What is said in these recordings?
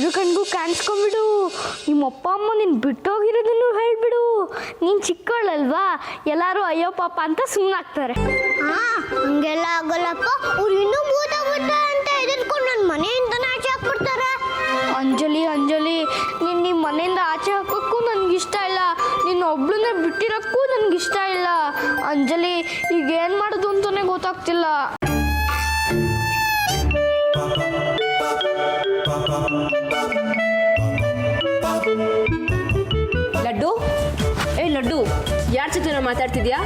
ಎಲ್ರ ಕಣ್ಗೂ ಕಾಣಿಸ್ಕೊಂಬಿಡು. ನಿಮ್ಮ ಅಪ್ಪ ಅಮ್ಮ ನೀನು ಬಿಟ್ಟೋಗಿರೋದನ್ನು ಹೇಳ್ಬಿಡು. ನೀನು ಚಿಕ್ಕವಳಲ್ವಾ, ಎಲ್ಲರೂ ಅಯ್ಯೋ ಪಾಪ ಅಂತ ಸುಮ್ಮನಾಗ್ತಾರೆ. ಹಂಗೆಲ್ಲ ಆಗಲ್ಲಪ್ಪ. ಅವ್ರು ಇನ್ನೂ ಭೂತ ಭೂತ ಅಂತ ಎದುರ್ಕೊಂಡು ನನ್ನ ಮನೆಯಿಂದನೇ ಆಚೆ ಹಾಕ್ಬಿಡ್ತಾರೆ. ಅಂಜಲಿ ಅಂಜಲಿ, ನೀನು ನಿಮ್ಮ ಮನೆಯಿಂದ ಆಚೆ ಹಾಕೋಕ್ಕೂ ನನಗಿಷ್ಟ ಇಲ್ಲ, ನೀನು ಒಬ್ಳನ್ನೇ ಬಿಟ್ಟಿರೋಕ್ಕೂ ನನಗಿಷ್ಟ ಇಲ್ಲ. ಅಂಜಲಿ, ಈಗ ಏನು ಮಾಡೋದು ಅಂತಲೇ ಗೊತ್ತಾಗ್ತಿಲ್ಲ. ಲಡ್ಡು, ಲಡ್ಡು, ಯಾರ ಜೊತೆ ಮಾತಾಡ್ತಿದ್ಯಾ?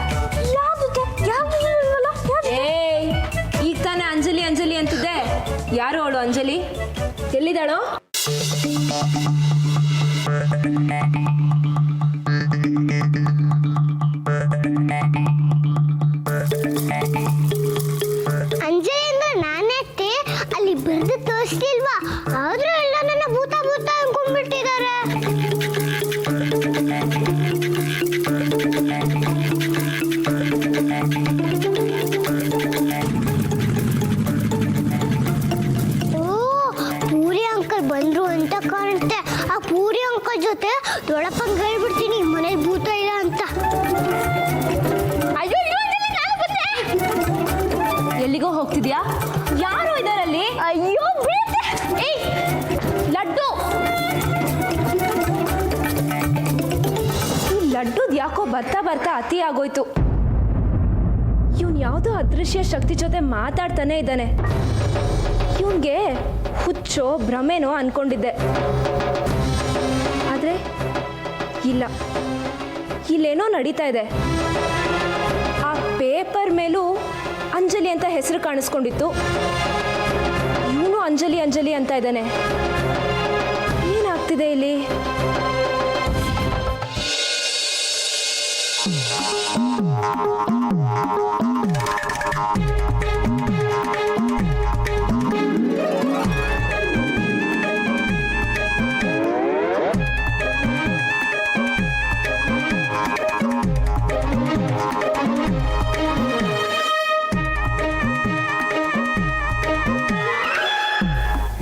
ಈಗ ತಾನೇ ಅಂಜಲಿ ಅಂಜಲಿ ಅಂತಿದ್ದೆ. ಯಾರು ಅವಳು ಅಂಜಲಿ? ಎಲ್ಲಿದ್ದಾಳೋ? ಅಂಜಲಿ ಅಂದ್ರೆ ನಾನೇ ಅಲ್ಲಿ ಬರೆದು ತೋರಿಸ್ತಿಲ್ವಾ? ಆದ್ರೂ ಎಲ್ಲ ನನ್ನ ಭೂತ ಭೂತ ಅನ್ಕೊಂಡ್ಬಿಟ್ಟಿದ್ದಾರೆ. ಪೂರಿ ಅಂಕಲ್ ಬಂದ್ರು ಅಂತ ಕಾಣುತ್ತೆ. ಆ ಪೂರಿ ಅಂಕಲ್ ಜೊತೆ ದೊಡ್ಡಪ್ಪಂಗೆ ಹೇಳ್ಬಿಡ್ತೀನಿ ಮನೇಲಿ ಭೂತ ಇಲ್ಲ ಅಂತ. ಎಲ್ಲಿಗೋ ಹೋಗ್ತಿದ್ಯಾ? ಯಾರು ಇದಾರಲ್ಲಿ? ಅಯ್ಯೋ ಏಯ್ ಲಡ್ಡು, ಈ ಲಡ್ಡುದ್ ಯಾಕೋ ಬರ್ತಾ ಬರ್ತಾ ಅತಿ ಆಗೋಯ್ತು. ಇವನ್ ಯಾವುದೋ ಅದೃಶ್ಯ ಶಕ್ತಿ ಜೊತೆ ಮಾತಾಡ್ತಾನೆ ಇದ್ದಾನೆ. ಇವನ್ಗೆ ಹುಚ್ಚೋ ಭ್ರಮೆನೋ ಅನ್ಕೊಂಡಿದ್ದೆ, ಆದ್ರೆ ಇಲ್ಲ, ಇಲ್ಲೇನೋ ನಡೀತಾ ಇದೆ. ಆ ಪೇಪರ್ ಮೇಲೂ ಅಂಜಲಿ ಅಂತ ಹೆಸರು ಕಾಣಿಸ್ಕೊಂಡಿತ್ತು. ಇವನು ಅಂಜಲಿ ಅಂಜಲಿ ಅಂತ ಇದ್ದಾನೆ. ಏನಾಗ್ತಿದೆ ಇಲ್ಲಿ?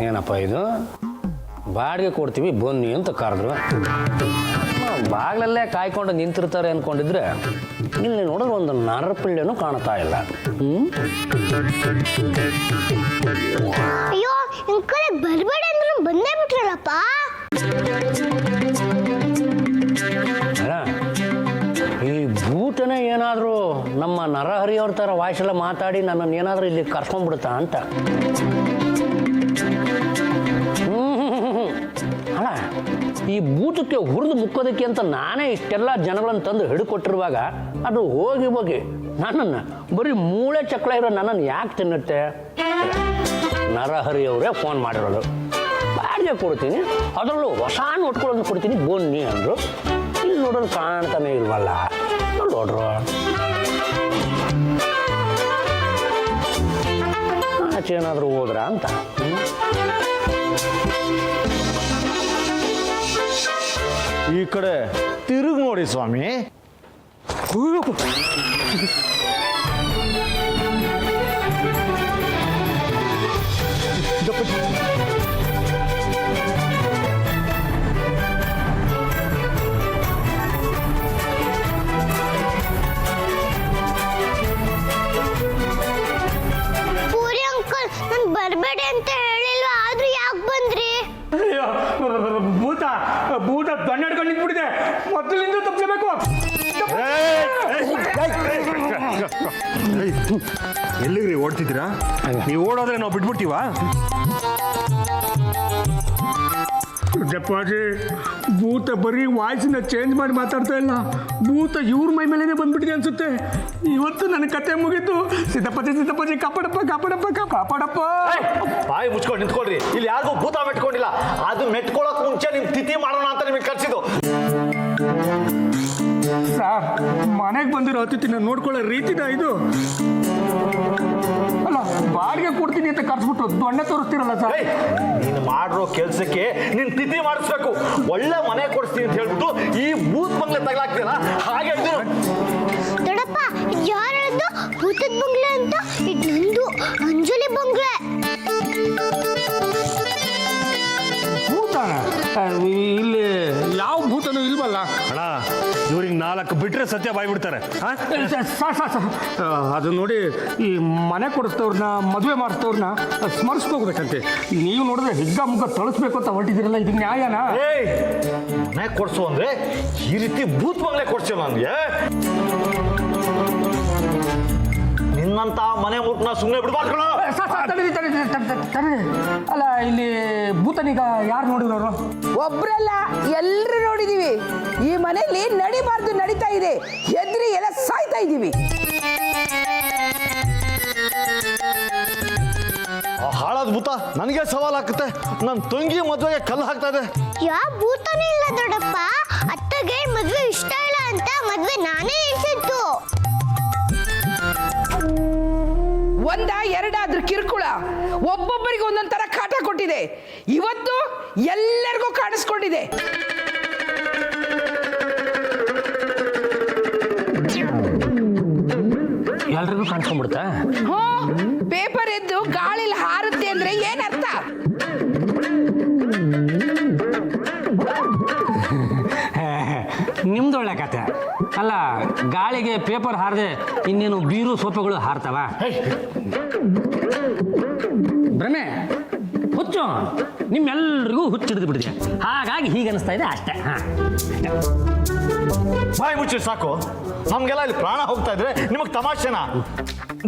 ಏನಪ್ಪ ಇದು? ಬಾಡಿಗೆ ಕೊಡ್ತೀವಿ ಬನ್ನಿ ಅಂತ ಕರೆದ್ರು. ಬಾಗಿಲಲ್ಲೇ ಕಾಯ್ಕೊಂಡು ನಿಂತಿರ್ತಾರೆ ಅಂದ್ಕೊಂಡಿದ್ರೆ ಇಲ್ಲಿ ನೋಡಿದ್ರೆ ಒಂದು ನರಪಿಳ್ಳೆನೂ ಕಾಣ್ತಾ ಇಲ್ಲ. ಅಯ್ಯೋ, ನಿಮ್ ಕಡೆ ಬರ್ಬೇಡ ಅಂದ್ರೆ ಬಂದೇ ಬಿಟ್ರಲ್ಲಪ್ಪ. ಈ ಭೂತನೇ ಏನಾದರೂ ನಮ್ಮ ನರಹರಿಯವ್ರ ಥರ ವಾಯ್ಸೆಲ್ಲ ಮಾತಾಡಿ ನನ್ನನ್ನು ಏನಾದರೂ ಇಲ್ಲಿ ಕರ್ಕೊಂಡ್ಬಿಡುತ್ತಾ ಅಂತ. ಅಲ್ಲ, ಈ ಭೂತಕ್ಕೆ ಹುರಿದು ಮುಕ್ಕೋದಕ್ಕೆ ಅಂತ ನಾನೇ ಇಷ್ಟೆಲ್ಲ ಜನಗಳನ್ನು ತಂದು ಹಿಡ್ಕೊಟ್ಟಿರುವಾಗ ಅದು ಹೋಗಿ ಹೋಗಿ ನನ್ನನ್ನು ಬರೀ ಮೂಳೆ ಚಕ್ರ ಇರೋ ನನ್ನನ್ನು ಯಾಕೆ ತಿನ್ನುತ್ತೆ? ನರಹರಿಯವರೇ ಫೋನ್ ಮಾಡಿರೋದು. ಬಾಡಿಗೆ ಕೊಡ್ತೀನಿ, ಅದರಲ್ಲೂ ಹೊಸ ನೋಟ್ಕೊಳ್ಳೋದು ಕೊಡ್ತೀನಿ ಬನ್ನಿ ಅಂದರು. ಇಲ್ಲಿ ನೋಡೋದು ಕಾಣ್ತಾನೆ ಇಲ್ವಲ್ಲ, ನೋಡ್ರು ಆಚೆ ಏನಾದರೂ ಹೋದ್ರ ಅಂತ. ಈ ಕಡೆ ತಿರುಗಿ ನೋಡಿ ಸ್ವಾಮಿ. ಪೂರಿ ಅಂಕಲ್, ನಾನು ಬರ್ಬೇಡಿ ಅಂತ ಹೇಳಿಲ್ವಾ? ಆದ್ರೂ ಯಾಕೆ ಬಂದ್ರಿ? ಭೂತ ಭೂತ ದೊಣ್ಣೆ ಹಿಡ್ಕೊಂಡು ನಿಂತ್ಬಿಟ್ಟಿದೆ. ಮೊದಲಿಂದ ತಪ್ಪಿಸಬೇಕು. ಎಲ್ಲಿಗ್ರಿ ಓಡ್ತಿದ್ದೀರಾ? ನೀವು ಓಡೋದ್ರೆ ನಾವು ಬಿಟ್ಬಿಡ್ತೀವಾ? ಜಪ್ಪಾಜಿ, ಭೂತ ಬರೀ ವಾಯ್ಸನ್ನ ಚೇಂಜ್ ಮಾಡಿ ಮಾತಾಡ್ತಾ ಇಲ್ಲ. ಭೂತ ಇವ್ರ ಮೈ ಮೇಲೇನೆ ಬಂದ್ಬಿಟ್ಟಿದೆ ಅನ್ಸುತ್ತೆ. ಇವತ್ತು ನನ್ನ ಕತೆ ಮುಗೀತು. ಸಿದ್ದಪ್ಪಾಜಿ ಕಾಪಾಡಪ್ಪ ಕಾಪಾಡಪ್ಪ ಕಾಪಾಡಪ್ಪ. ಬಾಯಿ ಮುಚ್ಕೊಂಡು ನಿಂತ್ಕೊಳ್ರಿ. ಇಲ್ಲಿ ಯಾರಿಗೂ ಭೂತ ಮೆಟ್ಕೊಂಡಿಲ್ಲ. ಅದು ಮೆಟ್ಕೊಳ್ಳೋಕೆ ಮುಂಚೆ ನಿಮ್ ತಿಥಿ ಮಾಡೋಣ ಅಂತ ನಿಮಗೆ ಕರ್ಸಿದ್ದು. ಸರ್, ಮನೆಗೆ ಬಂದಿರೋ ಅತಿಥಿನ ನೋಡ್ಕೊಳ್ಳೋ ರೀತಿನ ಇದು? ಅಲ್ಲ, ಬಾಡಿಗೆ ಕೊಡ್ತೀನಿ ಅಂತ ಕರ್ಸ್ಬಿಟ್ಟು ದೊಣ್ಣೆ ತೋರಿಸ್ತೀರಲ್ಲ ಸರ್. ನೀನು ಮಾಡಿರೋ ಕೆಲ್ಸಕ್ಕೆ ನೀನ್ ತಿಥಿ ಮಾಡಿಸ್ಬೇಕು. ಒಳ್ಳೆ ಮನೆ ಕೊಡಿಸ್ತೀನಿ ಅಂತ ಹೇಳ್ಬಿಟ್ಟು ಈ ಭೂತ್ ಬಂಗ್ಲೆ ತಗಲಾಕ್ತೀನ. ಹಾಗೆ ದೊಡ್ಡಪ್ಪ, ಇದು ಯಾರು ಹೇಳಿದ್ದು ಭೂತದ ಬಂಗ್ಲೆ ಅಂತ? ಇದು ನಂದು ಅಂಜಲಿ ಬಂಗ್ಲೆ. ಭೂತ ಭೂತನ ಇಲ್ಲಿ ಯಾವ ಭೂತನೂ ಇಲ್ವಲ್ಲ. ಅಣ್ಣ ಇವ್ರಿಗೆ 4 ಬಿಟ್ರೆ ಸತ್ಯ ಬಾಯ್ಬಿಡ್ತಾರೆ. ಅದು ನೋಡಿ ಈ ಮನೆ ಕೊಡಿಸ್ತವ್ರನ್ನ ಮದುವೆ ಮಾಡಿಸ್ತವ್ರನ್ನ ಸ್ಮರಿಸ್ಕೋಗ್ಬೇಕಂತೆ. ನೀವು ನೋಡಿದ್ರೆ ಹಿಗ್ಗ ಮುಗ್ಗ ತಳಿಸ್ಬೇಕು ಅಂತ ಹೊರಟಿದ್ದೀರಲ್ಲ, ಇದು ನ್ಯಾಯನಾ? ಏಯ್ ಮನೆ ಕೊಡ್ಸು ಅಂದ್ರೆ ಈ ರೀತಿ ಭೂತ್ ಬಂಗ್ಲೆ ಕೊಡ್ಸೇವ ನನ್ಗೆ? ನಿನ್ನಂತ ಮನೆ ಮುಟ್ನ ಸುಮ್ಮನೆ ಬಿಡ್ಬಾರ್ದು. ಅಲ್ಲ ಇಲ್ಲಿ ಭೂತನೀಗ ಯಾರು ನೋಡಿರೋರು? ಒಬ್ರಲ್ಲ, ಎಲ್ರು ನೋಡಿದೀವಿ. ಈ ಮನೆಯಲ್ಲಿ ನಡಿಬಾರ್ದು ನಡೀತಾ ಇದೆ, ಎದ್ರಿ ಎಲ್ಲ ಸಾಯ್ತಾ ಇದೀವಿ. ಹಾಳಾದ ಭೂತ ನನಗೆ ಸವಾಲ್ ಹಾಕುತ್ತೆ. ನನ್ನ ತಂಗಿ ಮದುವೆಗೆ ಕಲ್ಲು ಹಾಕ್ತಾ ಇದೆ. ಯಾವ ಭೂತನೂ ಇಲ್ಲ ದೊಡ್ಡಪ್ಪ. ಅತ್ತಗೆ ಮದ್ವೆ ಇಷ್ಟ ಇಲ್ಲ ಅಂತ ಮದ್ವೆ ನಾನೇ ನಿಲ್ಸಿದ್ದು. ಒಂದ ಎರಡಾದ್ರೂ ಕಿರುಕುಳ ಒಬ್ಬೊಬ್ಬರಿಗೆ ಒಂದೊಂದ್ ತರ ಕಾಟ ಕೊಟ್ಟಿದೆ. ಇವತ್ತು ಎಲ್ಲರಿಗೂ ಕಾಣಿಸ್ಕೊಂಡಿದೆ. ಎಲ್ರಿಗೂ ಕಾಣಿಸ್ಕೊಂಡ್ಬಿಡ್ತಾ? ಪೇಪರ್ ಎದ್ದು ಗಾಳಿಲಿ ಹಾರುತ್ತೆ ಅಂದ್ರೆ ಏನರ್ಥ? ನಿಮ್ದು ಒಳ್ಳೆ ಕತೆ ಅಲ್ಲ. ಗಾಳಿಗೆ ಪೇಪರ್ ಹಾರದೆ ಇನ್ನೇನು ಬೀರು ಸೋಪೆಗಳು ಹಾರ್ತಾವ? ಭ್ರಮೆ, ಹುಚ್ಚು, ನಿಮ್ಮೆಲ್ರಿಗೂ ಹುಚ್ಚಿಡಿದು ಬಿಡಿದೆ. ಹಾಗಾಗಿ ಹೀಗೆ ಅನಿಸ್ತಾ ಇದೆ ಅಷ್ಟೇ. ಬಾಯಿ ಮುಚ್ಚಿ ಸಾಕು. ನಮ್ಗೆಲ್ಲ ಇಲ್ಲಿ ಪ್ರಾಣ ಹೋಗ್ತಾ ಇದ್ರೆ ನಿಮಗೆ ತಮಾಷೆನಾ?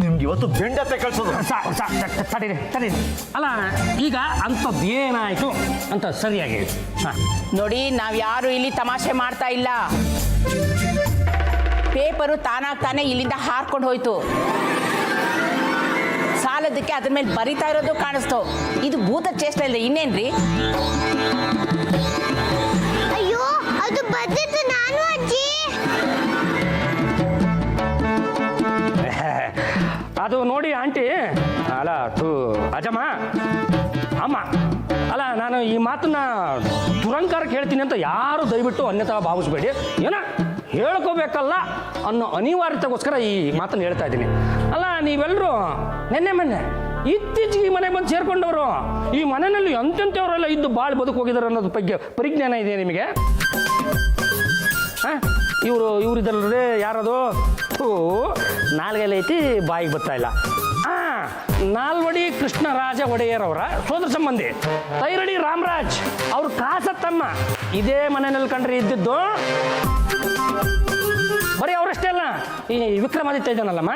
ನಿಮ್ಗೆ ಇವತ್ತು ಬೆಂಡತ್ತೆ ಕಳ್ಸೋದು. ತಡೀರಿ. ಅಲ್ಲ ಈಗ ಅಂಥದ್ದು ಏನಾಯಿತು ಅಂತ ಸರಿಯಾಗಿ ನೋಡಿ, ನಾವ್ಯಾರು ಇಲ್ಲಿ ತಮಾಷೆ ಮಾಡ್ತಾ ಇಲ್ಲ. ಪೇಪರು ತಾನಾಗ್ತಾನೆ ಇಲ್ಲಿಂದ ಹಾರ್ಕೊಂಡು ಹೋಯ್ತು. ಸಾಲದಕ್ಕೆ ಅದ್ರ ಮೇಲೆ ಬರಿತಾ ಇರೋದು ಕಾಣಿಸ್ತು. ಇದು ಭೂತ ಚೇಷ್ಟೆ ಇಲ್ಲ, ಇನ್ನೇನ್ರಿ? ಅಯ್ಯೋ, ಅದು ಬದ್ದಿದ್ದು ನಾನು ಅಜ್ಜಿ. ಅದು ನೋಡಿ ಆಂಟಿ, ಅಲ್ಲ ಅಜಮ್ಮ ಅಮ್ಮ, ಅಲ್ಲ ನಾನು ಈ ಮಾತನ್ನ ದುರಂಕಾರಕ್ಕೆ ಹೇಳ್ತೀನಿ ಅಂತ ಯಾರು ದಯವಿಟ್ಟು ಅನ್ಯತಾ ಭಾವಿಸ್ಬೇಡಿ. ಹೇಳ್ಕೋಬೇಕಲ್ಲ ಅನ್ನೋ ಅನಿವಾರ್ಯತೆಗೋಸ್ಕರ ಈ ಮಾತನ್ನು ಹೇಳ್ತಾ ಇದ್ದೀನಿ. ಅಲ್ಲ ನೀವೆಲ್ಲರೂ ಮೊನ್ನೆ ಇತ್ತೀಚೆಗೆ ಈ ಮನೆ ಬಂದು ಸೇರ್ಕೊಂಡವರು. ಈ ಮನೆಯಲ್ಲಿ ಎಂತೆಂಥವರೆಲ್ಲ ಇದ್ದು ಬಾಳು ಬದುಕು ಹೋಗಿದ್ದಾರೆ ಅನ್ನೋದ್ರ ಬಗ್ಗೆ ಪರಿಜ್ಞಾನ ಇದೆ ನಿಮಗೆ? ಹಾಂ, ಇವರಿದ್ದಲ್ರೇ ಯಾರದು? ನಾಲ್ಗೆಲ್ಲ ಐತಿ, ಬಾಯಿಗೆ ಬರ್ತಾ ಇಲ್ಲ. ನಾಲ್ವಡಿ ಕೃಷ್ಣರಾಜ ಒಡೆಯರ್ ಅವರ ಸೋದರ ಸಂಬಂಧಿ ತೈರಡಿ ರಾಮರಾಜ್ ಅವ್ರ ಕಾಸತ್ತಮ್ಮ ಇದೇ ಮನೆಯಲ್ಲಿ ಕಂಡ್ರೆ ಇದ್ದಿದ್ದು. ಬರೀ ಅವರಷ್ಟೇ ಅಲ್ಲ, ಈ ವಿಕ್ರಮಾದಿತ್ಯ ಇದ್ದಾನಲ್ಲಮ್ಮ,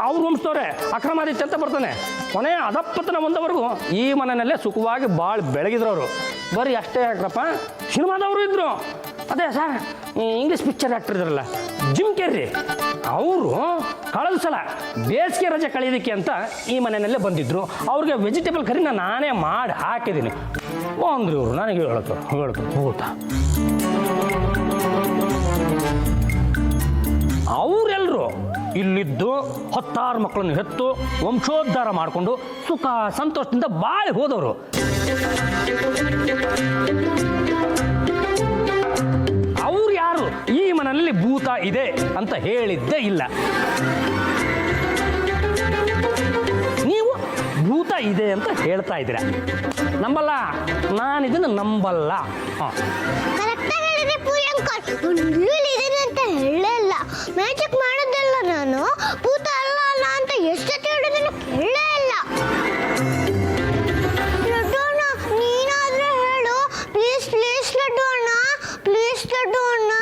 ಅವ್ರ ವಂಶದವ್ರೆ ಅಕ್ರಮಾದಿತ್ಯ ಅಂತ ಬರ್ತಾನೆ. ಕೊನೆ ಅದಪ್ಪತನ ಒಂದವರೆಗೂ ಈ ಮನೆಯಲ್ಲೇ ಸುಖವಾಗಿ ಭಾಳ ಬೆಳಗಿದ್ರು ಅವರು. ಬರೀ ಅಷ್ಟೇ ಯಾಕ್ರಪ್ಪ, ಸಿನಿಮಾದವರು ಇದ್ರು. ಅದೇ ಸರ್, ಇಂಗ್ಲೀಷ್ ಪಿಕ್ಚರ್ ಆ್ಯಕ್ಟರ್ ಇದ್ರಲ್ಲ ಜಿಮ್ ಕೆರ್ರಿ, ಅವರು ಕಳೆದ ಸಲ ಬೇಸಿಗೆ ರಜೆ ಕಳೆಯೋದಕ್ಕೆ ಅಂತ ಈ ಮನೆಯಲ್ಲೇ ಬಂದಿದ್ರು. ಅವ್ರಿಗೆ ವೆಜಿಟೇಬಲ್ ಕರಿನ ನಾನೇ ಮಾಡಿ ಹಾಕಿದ್ದೀನಿ. ಅಂದ್ರು ಇವರು ನನಗೆ ಹೇಳ್ತು ಭೂತ. ಅವರೆಲ್ಲರೂ ಇಲ್ಲಿದ್ದು 10 ಮಕ್ಕಳನ್ನು ಹೆತ್ತು ವಂಶೋದ್ಧಾರ ಮಾಡಿಕೊಂಡು ಸುಖ ಸಂತೋಷದಿಂದ ಬಾಳಿ ಹೋದವರು. ಅವ್ರು ಯಾರು ಈ ಮನೆಯಲ್ಲಿ ಭೂತ ಇದೆ ಅಂತ ಹೇಳಿದ್ದೇ ಇಲ್ಲ. ನೀವು ಭೂತ ಇದೆ ಅಂತ ಹೇಳ್ತಾ ಇದ್ದೀರಾ. ನಂಬಲ್ಲ, ನಾನು ಇದನ್ನು ನಂಬಲ್ಲ. ಕರೆಕ್ಟಾಗಿ ಹೇಳಿದ್ರೆ ಪೂರಿ ಅಂಕಲ್, ಇದೆ ಅಂತ ಹೇಳಲ್ಲ. ಮ್ಯಾಜಿಕ್ ಮಾಡೋದಲ್ಲ ನಾನು, ಭೂತ ಅಲ್ಲ ಅಂತ ಎಷ್ಟು ಹೇಳಿದ್ರು ಕೇಳೇ ಇಲ್ಲ. ಲಡ್ಡು ಅಣ್ಣ, ನೀನಾದ್ರೂ ಹೇಳು ಪ್ಲೀಸ್ ಲಡ್ಡು ಅಣ್ಣ, ಪ್ಲೀಸ್ ಲಡ್ಡು ಅಣ್ಣ.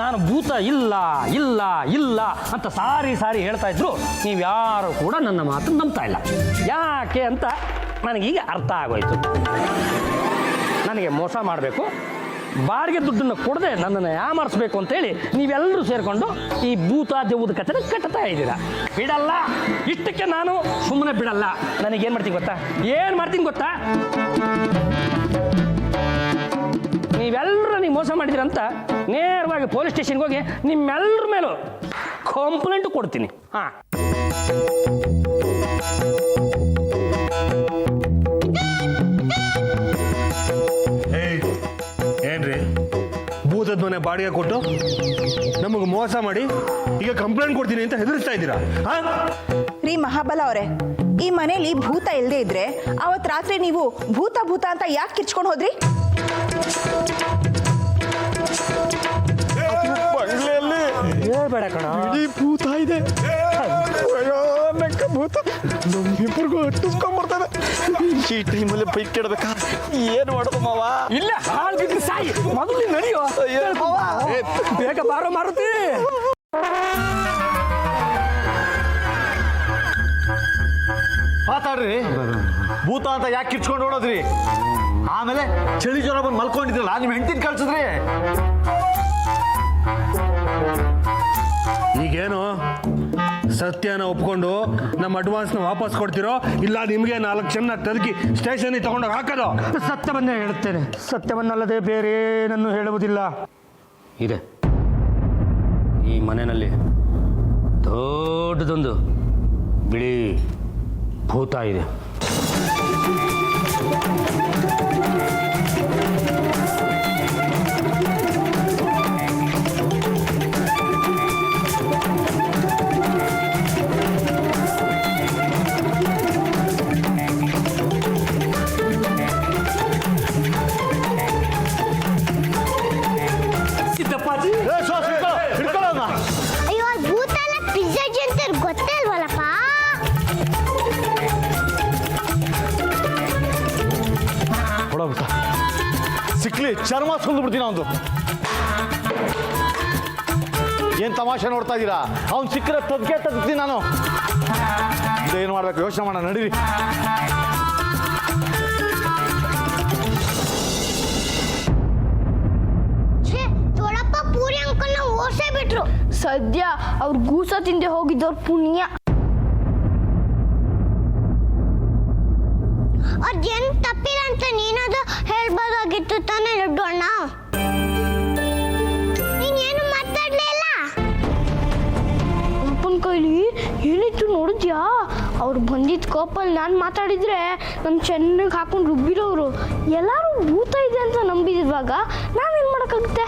ನಾನು ಭೂತ ಇಲ್ಲ ಇಲ್ಲ ಇಲ್ಲ ಅಂತ ಸಾರಿ ಹೇಳ್ತಾ ಇದ್ರು. ನೀವು ಯಾರು ಕೂಡ ನನ್ನ ಮಾತನ್ನು ನಂಬ್ತಾ ಇಲ್ಲ. ಯಾಕೆ ಅಂತ ನನಗೀಗ ಅರ್ಥ ಆಗೋಯ್ತು. ನನಗೆ ಮೋಸ ಮಾಡಬೇಕು, ಬಾಡಿಗೆ ದುಡ್ಡನ್ನು ಕೊಡದೆ ನನ್ನನ್ನು ಯಾಮಾರಿಸ್ಬೇಕು ಅಂತೇಳಿ ನೀವೆಲ್ಲರೂ ಸೇರಿಕೊಂಡು ಈ ಭೂತ ದೇವದ ಕಥೆನ ಕಟ್ತಾ ಇದ್ದೀರಾ. ಬಿಡಲ್ಲ, ಇಷ್ಟಕ್ಕೆ ನಾನು ಸುಮ್ಮನೆ ಬಿಡಲ್ಲ. ನನಗೇನು ಮಾಡ್ತೀನಿ ಗೊತ್ತಾ? ನೀವೆಲ್ಲರೂ ಮೋಸ ಮಾಡಿದಿರಂತ ನೇರವಾಗಿ ಪೊಲೀಸ್ ಸ್ಟೇಷನ್ಗೆ ಹೋಗಿ ನಿಮ್ಮೆಲ್ಲರ ಮೇಲೂ ಕಂಪ್ಲೇಂಟ್ ಕೊಡ್ತೀನಿ. ಹಾಂ, ಏನ್ರಿ ಭೂತದ ಮನೆ ಬಾಡಿಗೆ ಕೊಟ್ಟು ನಮಗೆ ಮೋಸ ಮಾಡಿ ಈಗ ಕಂಪ್ಲೇಂಟ್ ಕೊಡ್ತೀನಿ ಅಂತ ಹೆದರಿಸ್ತಾ ಇದ್ದೀರಾ? ರೀ ಮಹಾಬಲ ಅವರೇ, ಈ ಮನೇಲಿ ಭೂತ ಇಲ್ಲದೆ ಇದ್ರೆ ಅವತ್ತು ರಾತ್ರಿ ನೀವು ಭೂತ ಭೂತ ಅಂತ ಯಾಕೆ ಕಿರ್ಚ್ಕೊಂಡು ಹೋದ್ರಿ? ಬಂಗ್ಲೆಯಲ್ಲಿ ಹೇಳ್ಬೇಡ ಕಣ. ಇಡೀ ಭೂತ ಇದೆ. ಅಯ್ಯೋ ನಕ್ಕ ಭೂತ ನಮ್ಮಿಬ್ಬರಿಗೂ ಅಟ್ಟಿಸ್ಕೊಂಡ್ಬರ್ತದೆ. ಈ ಟೈಮಲ್ಲಿ ಬೈಕ್ ಕೆಡಬೇಕಾ? ಏನು ಮಾಡೋದು ಮಾವ? ಇಲ್ಲ ಹಾಳು ಬಿದ್ದು ಸಾಯಿ ಮೊದಲು ನಡೆಯೋ. ಬೇಗ ಬಾರೋ ಮಾರುತಿ. ಮಾತಾಡ್ರಿ. ಭೂತ ಅಂತ ಯಾಕೆ ಕಿರ್ಚ್ಕೊಂಡು ಓಡೋದ್ರಿ? ಆಮೇಲೆ ಚಳಿ ಜ್ವರ ಬಂದು ಮಲ್ಕೊಂಡಿದ್ರಲ್ಲ, ನಿಮ್ಮ ಹೆಂಡತಿನ ಕಳ್ಸಿದ್ರಿ. ಈಗೇನು ಸತ್ಯನ ಒಪ್ಕೊಂಡು ನಮ್ಮ ಅಡ್ವಾನ್ಸ್ನ ವಾಪಸ್ ಕೊಡ್ತಿರೋ ಇಲ್ಲ ನಿಮಗೆ 4 ಜನ ತದಕಿ ಸ್ಟೇಷನ್ಗೆ ತಗೊಂಡೋಗಿ ಹಾಕೋದು? ಸತ್ಯವನ್ನೇ ಹೇಳುತ್ತೇನೆ. ಸತ್ಯವನ್ನಲ್ಲದೆ ಬೇರೆ ಏನನ್ನು ಹೇಳುವುದಿಲ್ಲ. ಇದೆ ಈ ಮನೆಯಲ್ಲಿ ದೊಡ್ಡದೊಂದು ಬಿಳಿ ಭೂತ ಇದೆ. ಅಯ್ಯೋ ಭೂತ ಎಲ್ಲ ಪಿಜ್ಜಾ ಅಂತ ಗೊತ್ತೇ ಅಲ್ವಲ್ಲಪ್ಪ. ಸಿಕ್ಲಿ ಚರ್ಮ ಸುಲ್ದು ಬಿಡ್ತೀನಿ ಅವನು. ಏನ್ ತಮಾಷೆ ನೋಡ್ತಾ ಇದ್ದೀರಾ? ಅವ್ನು ಸಿಕ್ಕರೆ ತಗ್ತೀನಿ ನಾನು. ಇದೇನು ಮಾಡ್ಬೇಕು ಯೋಚನೆ ಮಾಡೋಣ, ನಡೀರಿ. ದೊಡ್ಡಪ್ಪ ಪೂರಿ ಅಂಕಲ್ನ ಓಡ್ಸೇ ಬಿಟ್ರು. ಸದ್ಯ ಅವ್ರು ಗೂಸ ತಿಂದೆ ಹೋಗಿದ್ದವ್ರ ಪುಣ್ಯ. ಅದೇನು ತಪ್ಪಿಲ್ಲ ಅಂತ ನೀನಾದ್ರು ಹೇಳ್ಬೋದಾಗಿತ್ತು ತಾನೇ ಲಡ್ಡು ಅಣ್ಣ. ನೀನೇನು ಮಾತಾಡ್ಲೇ ಇಲ್ಲ. ಅಪ್ಪನ ಕೈಲಿ ಏನಿತ್ತು ನೋಡಿದ್ಯಾ? ಅವ್ರು ಬಂದಿದ್ದ ಕೋಪಲ್ಲಿ ನಾನು ಮಾತಾಡಿದ್ರೆ ನನ್ನ ಚೆನ್ನಾಗಿ ಹಾಕೊಂಡು ರುಬ್ಬಿರೋರು. ಎಲ್ಲರೂ ಭೂತ ಇದೆ ಅಂತ ನಂಬಿದಿರುವಾಗ ನಾವೇನು ಮಾಡೋಕ್ಕಾಗುತ್ತೆ?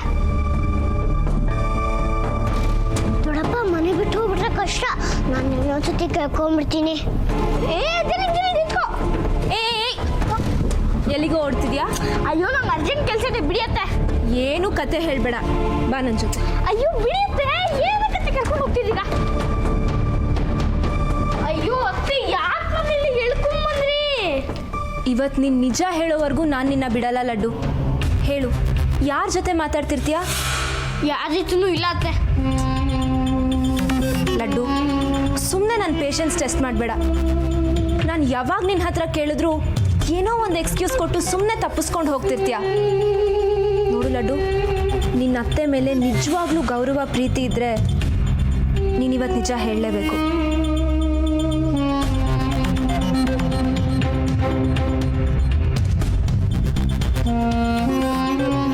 ದೊಡ್ಡಪ್ಪ ಮನೆ ಬಿಟ್ಟು ಹೋಗ್ಬಿಟ್ರೆ ಕಷ್ಟ. ನಾನು ಇನ್ನೊಂದ್ಸತಿ ಕೇಳ್ಕೊಂಡ್ಬಿಡ್ತೀನಿ. ಎಲ್ಲಿಗೋ ಓಡ್ತಿದ್ಯಾ? ಅಯ್ಯೋ ನಂಗೆ ಅರ್ಜೆಂಟ್ ಕೆಲಸ ಇದೆ, ಬಿಡಿಯತ್ತೆ. ಏನು ಕತೆ ಹೇಳ್ಬೇಡ, ಬಾ ನನ್ನ ಜೊತೆ. ಅಯ್ಯೋ ಬಿಡಿಯತ್ತೆ, ಏನಕ್ಕೆ ಕರ್ಕೊಂಡು ಹೋಗ್ತಿದ್ದೀರಾ? ಅಯ್ಯೋ ಅತ್ತೆ, ಯಾಕೆ ಮನೇಲಿ ಹೇಳ್ಕೊಂಬಂದ್ರಿ? ಇವತ್ತು ನೀನು ನಿಜ ಹೇಳೋವರೆಗೂ ನಾನು ನಿನ್ನ ಬಿಡಲ್ಲ ಲಡ್ಡು. ಹೇಳು, ಯಾರ ಜೊತೆ ಮಾತಾಡ್ತಿರ್ತೀಯಾ? ಯಾರ ಜೊತೆನೂ ಇಲ್ಲ ಅತ್ತೆ. ಲಡ್ಡು, ಸುಮ್ಮನೆ ನನ್ನ ಪೇಷನ್ಸ್ ಟೆಸ್ಟ್ ಮಾಡಬೇಡ. ನಾನು ಯಾವಾಗ ನಿನ್ನ ಹತ್ರ ಕೇಳಿದ್ರು ಏನೋ ಒಂದು ಎಕ್ಸ್ಕ್ಯೂಸ್ ಕೊಟ್ಟು ಸುಮ್ಮನೆ ತಪ್ಪಿಸ್ಕೊಂಡು ಹೋಗ್ತಿರ್ತೀಯ. ನೋಡು ಲಡ್ಡು, ನಿನ್ನ ಅತ್ತೆ ಮೇಲೆ ನಿಜವಾಗ್ಲೂ ಗೌರವ ಪ್ರೀತಿ ಇದ್ದರೆ ನೀನಿವತ್ತು ನಿಜ ಹೇಳಲೇಬೇಕು.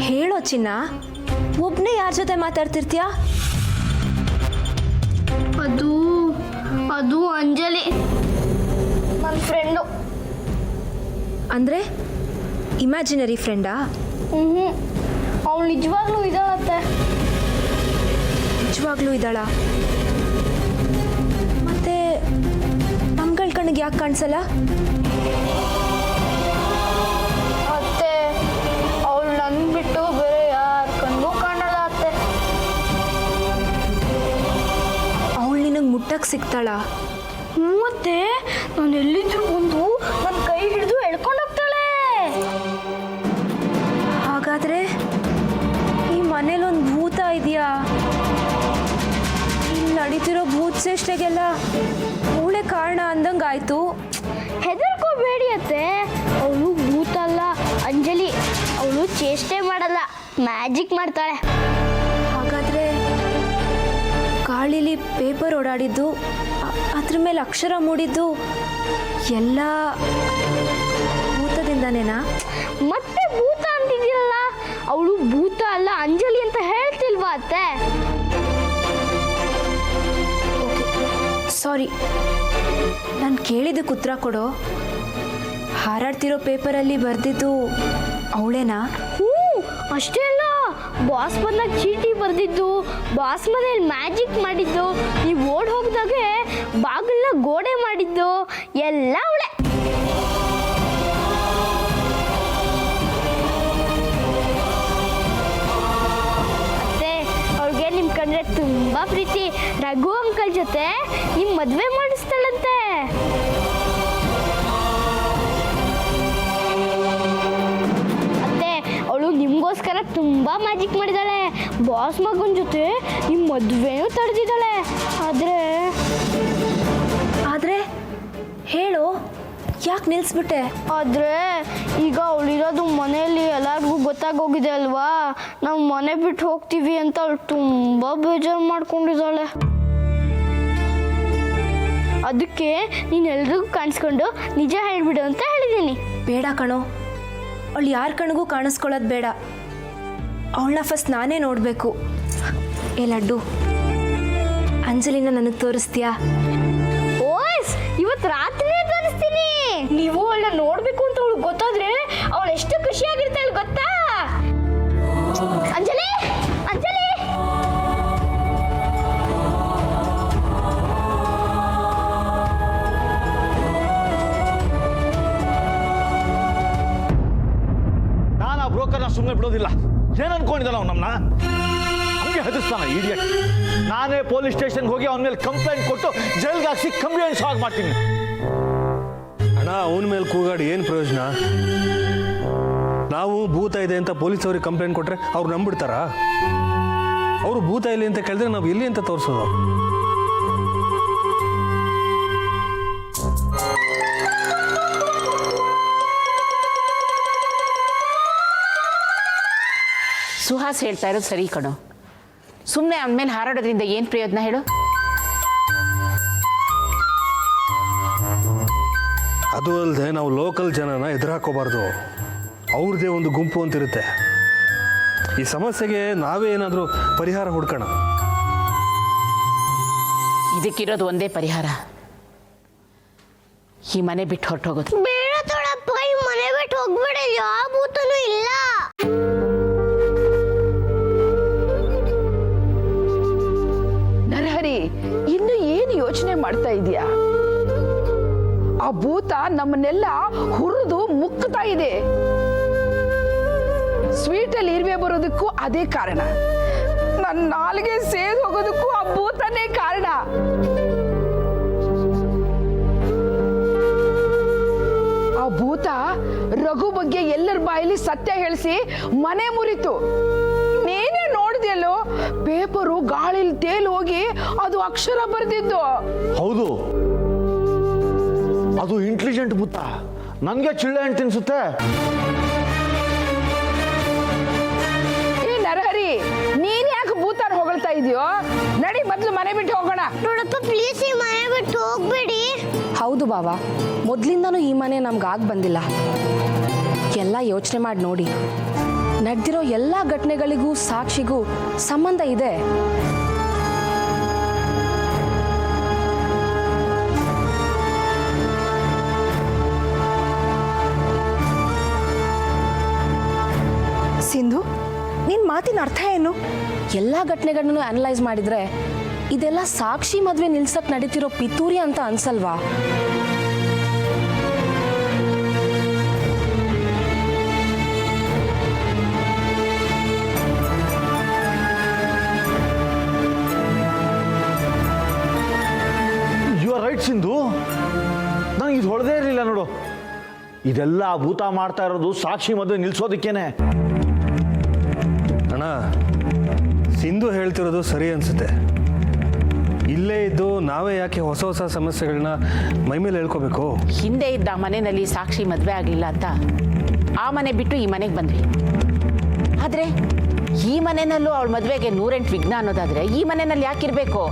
ಹೇಳೋ ಚಿನ್ನ, ಒಬ್ಬನೇ ಯಾರ ಜೊತೆ ಮಾತಾಡ್ತಿರ್ತೀಯಾ? ಅದು ಅಂಜಲಿ, ನನ್ನ ಫ್ರೆಂಡು. ಅಂದರೆ ಇಮ್ಯಾಜಿನರಿ ಫ್ರೆಂಡಾ? ಅವಳು ನಿಜವಾಗ್ಲೂ ಇದ್ದಾಳತ್ತೆ. ನಿಜವಾಗ್ಲೂ ಇದ್ದಾಳ? ಮತ್ತೆ ನಮ್ಗಳ ಕಣ್ಣಿಗೆ ಯಾಕೆ ಕಾಣಿಸಲ್ಲ? ಅತ್ತೆ, ಅವಳು ನನ್ನ ಬಿಟ್ಟು ಬೇರೆ ಯಾರ ಕಣ್ಣೂ ಕಾಣಲ್ಲ ಅತ್ತೆ. ಅವಳು ನಿನಗೆ ಮುಟ್ಟಕ್ಕೆ ಸಿಗ್ತಾಳ? ಮತ್ತೆ ನಾನು ಎಲ್ಲಿದ್ರು ಬಂದು ನನ್ನ ಕೈ ಹಿಡಿದು ಎಳ್ಕೊಂಡು ಹೋಗ್ತಾಳೆ. ಹಾಗಾದ್ರೆ ಈ ಮನೇಲೊಂದು ಭೂತ ಇದೆಯಾ? ಇಲ್ಲಿ ನಡೀತಿರೋ ಭೂತ ಚೇಷ್ಟೆಗೆಲ್ಲ ಅವಳೇ ಕಾರಣ ಅಂದಂಗಾಯ್ತು. ಹೆದರ್ಕೋಬೇಡಿ ಅತ್ತೆ, ಅವಳು ಭೂತ ಅಲ್ಲ, ಅಂಜಲಿ. ಅವಳು ಚೇಷ್ಟೆ ಮಾಡಲ್ಲ, ಮ್ಯಾಜಿಕ್ ಮಾಡ್ತಾಳೆ. ಹಾಗಾದ್ರೆ ಗಾಳಿಲಿ ಪೇಪರ್ ಓಡಾಡಿದ್ದು, ಅದ್ರ ಮೇಲೆ ಅಕ್ಷರ ಮೂಡಿದ್ದು ಎಲ್ಲ ಭೂತದಿಂದನೇನಾ? ಮತ್ತೆ ಭೂತ ಅಂತಿದ್ದೀರಲ್ಲ, ಅವಳು ಭೂತ ಅಲ್ಲ ಅಂಜಲಿ ಅಂತ ಹೇಳ್ತಿಲ್ವಾ ಅತ್ತೆ? ಸಾರಿ, ನಾನು ಕೇಳಿದ್ದಕ್ಕೆ ಉತ್ತರ ಕೊಡೋ. ಹಾರಾಡ್ತಿರೋ ಪೇಪರಲ್ಲಿ ಬರೆದಿದ್ದು ಅವಳೇನಾ? ಅಷ್ಟೇ ಅಲ್ಲ, ಬಾಸ್ ಬಂದಾಗ ಚೀಟಿ ಬರ್ದಿದ್ದು, ಬಾಸ್ ಮನೇಲಿ ಮ್ಯಾಜಿಕ್ ಮಾಡಿದ್ದು, ನೀವು ಓಡ್ ಹೋಗ್ದಾಗೆ ಬಾಗಿಲನ್ನ ಗೋಡೆ ಮಾಡಿದ್ದು ಎಲ್ಲ ಅವಳೆ. ಅವಳಿಗೆ ನಿಮ್ಮ ಕಂಡ್ರೆ ತುಂಬ ಪ್ರೀತಿ. ರಘು ಅಂಕಲ್ ಜೊತೆ ನಿಮ್ಮ ಮದುವೆ ಮಾಡಿಸ್ತಾಳಂತೆ. ಅತ್ತೆ, ಅವಳು ನಿಮಗೋಸ್ಕರ ತುಂಬ ಮ್ಯಾಜಿಕ್ ಮಾಡಿದ್ದಾಳೆ. ಬಾಸ್ ಮಗನ ಜೊತೆ ನಿಮ್ಮ ಮದುವೆನೂ ತಡೆದಿದ್ದಾಳೆ. ಆದರೆ ಹೇಳು, ಯಾಕೆ ನಿಲ್ಲಿಸ್ಬಿಟ್ಟೆ? ಆದರೆ ಈಗ ಅವಳಿರೋದು ಮನೆಯಲ್ಲಿ ಎಲ್ಲರಿಗೂ ಗೊತ್ತಾಗೋಗಿದೆ ಅಲ್ವಾ. ನಾವು ಮನೆ ಬಿಟ್ಟು ಹೋಗ್ತೀವಿ ಅಂತ ಅವಳು ತುಂಬ ಬೇಜಾರು ಮಾಡ್ಕೊಂಡಿದ್ದಾಳೆ. ಅದಕ್ಕೆ ನೀನು ಎಲ್ರಿಗೂ ಕಾಣಿಸ್ಕೊಂಡು ನಿಜ ಹೇಳಿಬಿಡು ಅಂತ ಹೇಳಿದ್ದೀನಿ. ಬೇಡ ಕಣೋ, ಅವಳು ಯಾರ ಕಣ್ಗೂ ಕಾಣಿಸ್ಕೊಳ್ಳೋದು ಬೇಡ. ಅವಳನ್ನ ಫಸ್ಟ್ ನಾನೇ ನೋಡಬೇಕು. ಏ ಲಡ್ಡು, ಅಂಜಲಿನ ನನಗೆ ತೋರಿಸ್ತೀಯಾ? ಓಸ್, ಇವತ್ತು ರಾತ್ರಿನೇ ತೋರಿಸ್ತೀನಿ. ನೀವು ಅವಳನ್ನ ನೋಡಬೇಕು ಅಂತ ಅವಳು ಗೊತ್ತಾದ್ರೆ ಅವಳು ಎಷ್ಟು ಖುಷಿಯಾಗಿರ್ತಾಳೆ ಗೊತ್ತಾ? ಅಂಜಲಿ, ಅಂಜಲಿ, ನಾನು ಆ ಬ್ರೋಕರ್ನ ಸುಮ್ಮನೆ ಬಿಡೋದಿಲ್ಲ. ಏನು ಅನ್ಕೊಂಡಿದ್ದಾನ ಅವ್ನು ನಮ್ಮನ್ನ? ಹಂಗೆ ಹೆದರ್ಸ್ತಾನ ಇಡಿಯಟ್. ನಾನೇ ಪೊಲೀಸ್ ಸ್ಟೇಷನ್ಗೆ ಹೋಗಿ ಅವನ ಮೇಲೆ ಕಂಪ್ಲೇಂಟ್ ಕೊಟ್ಟು ಜೈಲ್ಗೆ ಹಾಕಿ ಕಂಪ್ಲೇಂಟ್ ಸಾಲ್ವ್ ಮಾಡ್ತೀನಿ. ಅಣ್ಣ, ಅವನ ಮೇಲೆ ಕೂಗಾಡಿ ಏನು ಪ್ರಯೋಜನ? ನಾವು ಭೂತ ಇದೆ ಅಂತ ಪೊಲೀಸವ್ರಿಗೆ ಕಂಪ್ಲೇಂಟ್ ಕೊಟ್ಟರೆ ಅವ್ರು ನಂಬಿಡ್ತಾರಾ? ಅವರು ಭೂತ ಇಲ್ಲಿ ಅಂತ ಕೇಳಿದ್ರೆ ನಾವು ಎಲ್ಲಿ ಅಂತ ತೋರಿಸೋದು? ಸುಹಾಸ್ ಹೇಳ್ತಾ ಇರೋದು ಸರಿ ಕಣೋ. ಸುಮ್ಮನೆ ಅವನ ಮೇಲೆ ಹಾರಾಡೋದ್ರಿಂದ ಏನು ಪ್ರಯೋಜನ ಹೇಳು? ಅದು ಅಲ್ಲದೆ ನಾವು ಲೋಕಲ್ ಜನನ ಎದುರಾಕೋಬಾರ್ದು. ಅವ್ರದ್ದೇ ಒಂದು ಗುಂಪು ಅಂತಿರುತ್ತೆ. ಈ ಸಮಸ್ಯೆಗೆ ನಾವೇ ಏನಾದರೂ ಪರಿಹಾರ ಹುಡ್ಕೋಣ. ಇದಕ್ಕಿರೋದು ಒಂದೇ ಪರಿಹಾರ, ಈ ಮನೆ ಬಿಟ್ಟು ಹೊರಟೋಗೋದು. ಬೇಡ ದೊಡ್ಡಪ್ಪ, ಈ ಮನೆ ಬಿಟ್ಟು ಹೋಗ್ಬೇಡ. ಯಾವ ಭೂತನೂ ಇಲ್ಲ. ನರಹರಿ, ಇನ್ನು ಏನು ಯೋಚನೆ ಮಾಡ್ತಾ ಇದೀಯಾ? ಆ ಭೂತ ನಮ್ಮನ್ನೆಲ್ಲ ಹುರಿದು ಮುಕ್ತಾ ಇದೆ. ಸ್ವೀಟಲ್ಲಿ ಇರುವೆ ಬರೋದಕ್ಕೂ ಅದೇ ಕಾರಣ. ನನ್ನ ನಾಲಿಗೆ ಸೇದ್ ಹೋಗೋದಕ್ಕೂ ಆ ಭೂತನೇ ಕಾರಣ. ಆ ಭೂತ ರಘು ಬಗ್ಗೆ ಎಲ್ಲರ ಬಾಯಲ್ಲಿ ಸತ್ಯ ಹೇಳಿಸಿ ಮನೆ ಮುರಿತು. ನೀನೇ ನೋಡಿದೆಯಲ್ಲೋ, ಪೇಪರು ಗಾಳಿಲಿ ತೇಲ್ ಹೋಗಿ ಅದು ಅಕ್ಷರ ಬರೆದಿದ್ದು. ಹೌದು, ಅದು ಇಂಟೆಲಿಜೆಂಟ್ ಭೂತ. ನನಗೆ ಚಿಳ್ಳೆ ಹಣ್ಣು ತಿನ್ಸುತ್ತೆ. ಏ ನರಹರಿ, ನೀನ್ ಯಾಕೆ ಭೂತಾನ ಹೊಗಳ್ತಾ ಇದೆಯೋ? ನಡಿ ಮೊದ್ಲು ಮನೆ ಬಿಟ್ಟು ಹೋಗೋಣ. ದೊಡ್ಡಪ್ಪ ಪ್ಲೀಸ್, ಈ ಮನೆ ಬಿಟ್ಟು ಹೋಗ್ಬೇಡಿ. ಹೌದು ಬಾವಾ, ಮೊದಲಿಂದನೂ ಈ ಮನೆ ನಮ್ಗೆ ಬಂದಿಲ್ಲ. ಎಲ್ಲ ಯೋಚನೆ ಮಾಡಿ ನೋಡಿ, ನಡೆದಿರೋ ಎಲ್ಲ ಘಟನೆಗಳಿಗೂ ಸಾಕ್ಷಿಗೂ ಸಂಬಂಧ ಇದೆ. ಸಿಂಧು, ನಿನ್ ಮಾತಿನ ಅರ್ಥ ಏನು? ಎಲ್ಲ ಘಟನೆಗಳನ್ನು ಅನಲೈಸ್ ಮಾಡಿದ್ರೆ ಇದೆಲ್ಲ ಸಾಕ್ಷಿ ಮದುವೆ ನಿಲ್ಸಕ್ ನಡೀತಿರೋ ಪಿತೂರಿ ಅಂತ ಅನ್ಸಲ್ವಾ? ಯು ಆರ್ ರೈಟ್ ಸಿಂಧು, ನನಗೆ ಇದು ಹೊಳದೇ ಇರಲಿಲ್ಲ ನೋಡು. ಇದೆಲ್ಲ ಭೂತ ಮಾಡ್ತಾ ಇರೋದು ಸಾಕ್ಷಿ ಮದುವೆ ನಿಲ್ಸೋದಕ್ಕೇನೆ. ಅಣ್ಣ, ಸಿಂಧು ಹೇಳ್ತಿರೋದು ಸರಿ ಅನ್ಸುತ್ತೆ. ಇಲ್ಲೇ ಇದ್ದು ನಾವೇ ಯಾಕೆ ಹೊಸ ಹೊಸ ಸಮಸ್ಯೆಗಳನ್ನ ಮೈಮೇಲೆ ಹೇಳ್ಕೋಬೇಕು? ಹಿಂದೆ ಇದ್ದ ಮನೆಯಲ್ಲಿ ಸಾಕ್ಷಿ ಮದುವೆ ಆಗಲಿಲ್ಲ ಅಂತ ಆ ಮನೆ ಬಿಟ್ಟು ಈ ಮನೆಗೆ ಬಂದ್ವಿ. ಆದರೆ ಈ ಮನೆಯಲ್ಲೂ ಅವಳ ಮದುವೆಗೆ 108 ವಿಘ್ನ ಅನ್ನೋದಾದರೆ ಈ ಮನೆಯಲ್ಲಿ ಯಾಕಿರಬೇಕು?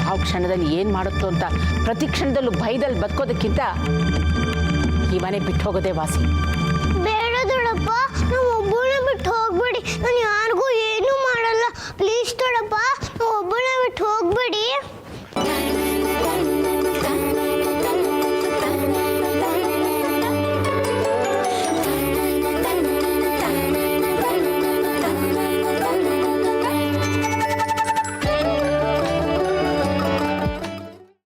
ಯಾವ ಕ್ಷಣದಲ್ಲಿ ಏನು ಮಾಡುತ್ತೋ ಅಂತ ಪ್ರತಿ ಕ್ಷಣದಲ್ಲೂ ಭಯದಲ್ಲಿ ಬದುಕೋದಕ್ಕಿಂತ ಈ ಮನೆ ಬಿಟ್ಟು ಹೋಗೋದೇ ವಾಸಿ. ಬೇಡ ದೊಡ್ಡಪ್ಪ, ನಾವು ಒಬ್ಬನೇ ಬಿಟ್ಟು ಹೋಗ್ಬೇಡಿ. ನಾನು